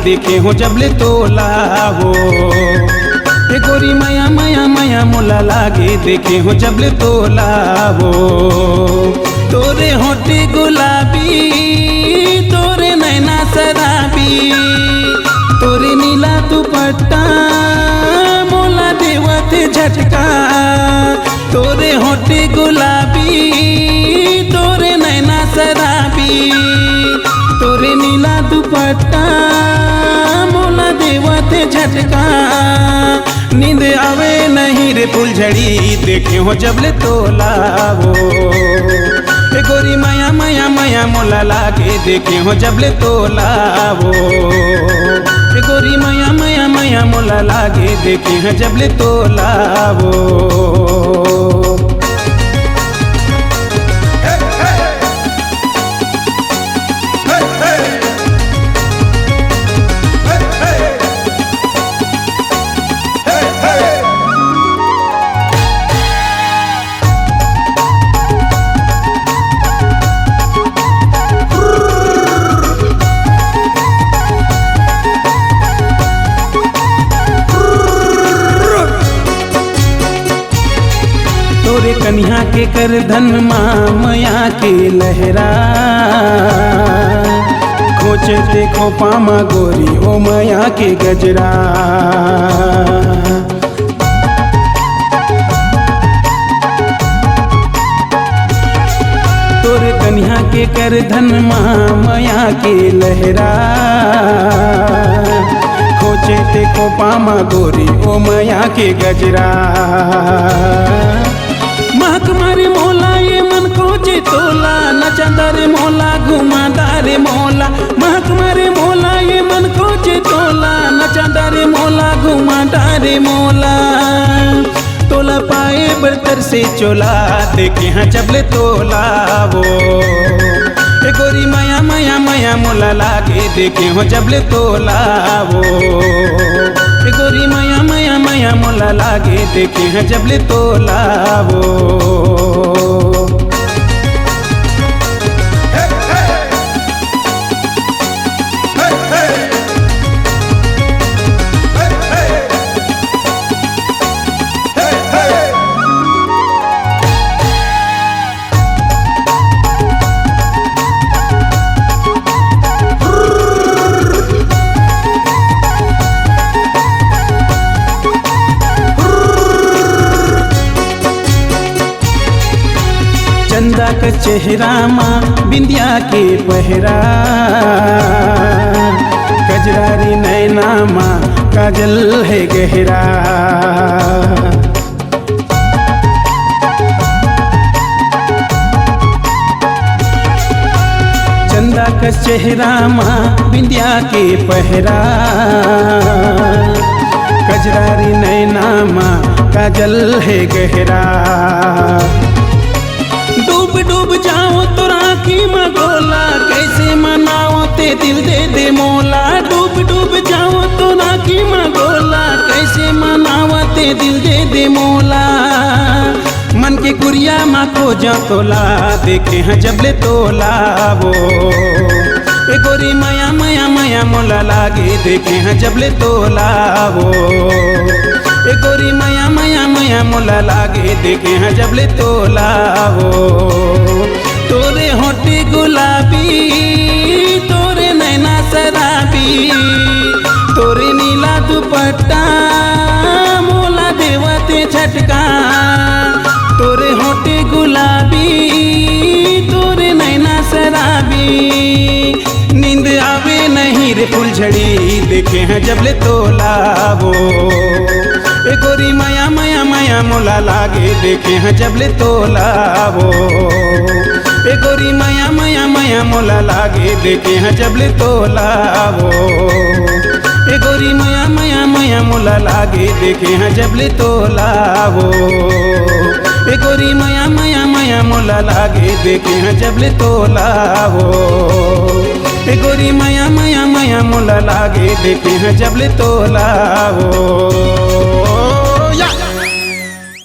देखे हो जबले तोला हो। ए गोरी माया माया माया मोला लागे देखे हो जबले तोला हो। तोरे होठे गुलाबी तोरे नैना शराबी तोरे नीला दुपट्टा मोला देवते झटका। तोरे होठे गुलाबी तोरे नैना शराबी तोरे नीला दुपट्टा मोला देवते झटका। नींद आवे नहीं रे फुलझड़ी देखे हो जबले तोला हो। ए गोरी माया माया माया मोला लागे देखे हो जबले तोला हो। ए गोरी माया माया माया मोला लागे देखे हो जबले तोला हो। तोरे कन्या के कर धन मामया के लहरा खोचे देखो पामा गोरी ओ मया के गजरा। तोरे कन्या के कर धन मामया के लहरा खोचे देखो पामा गोरी ओ मया के गजरा। महक मारे मोला ये मन खोजे तोला नचंदरे मोला घुमादारे मोला। महक मारे मोला ये मन खोजे तोला नचंदरे मोला घुमादारे मोला। तोला पाए बर्तर से चोला देखे हाँ जबले तोला वो। ए गोरी माया माया माया मोला लागे देखे हो जबले तोला वो। ए गोरी माया माया माया मोला लागे देखे हैं जबले तोला वो। चंदा का चेहरा माँ बिंदिया के पहरा कजरारी नैना माँ काजल है गहरा। चंदा का चेहरा माँ बिंदिया के पहरा कजरारी नैना माँ काजल है गहरा। डूब डूब जाओ तो राखी मगोला कैसे मनाओ ते दिल दे दे मोला। डूब डूब जाओ तो राखी मगोला कैसे मनाओ ते दिल दे दे मोला। मन के गुड़िया माँ को जा तोला देखे हैं जबले तोला वो। ए गोरी माया माया माया मोला लागे देखे हैं जबले तोला वो। ए गोरी माया माया माया मोला लागे देखे हैं जबले तोला हो। तोरे होठे गुलाबी तोरे नैना शराबी तोरे नीला दुपट्टा मोला देवते झटका। तोरे होठे गुलाबी तोरे नैना शराबी नींद आवे नहीं रे फुलझड़ी देखे हैं जबले तोला वो। ए गोरी माया माया माया मोला लागे देखे हैं जबले तोला वो। ए गोरी माया माया माया मोला लागे देखे हैं जबले तोला वो। ए गोरी माया माया माया मोला लागे देखे हैं जबले तोला वो। ए गोरी माया माया माया मोला लागे देखे हैं जबले तोला वो। ए गोरी माया माया माया मोला लागे देखे हैं जबले तोला वो।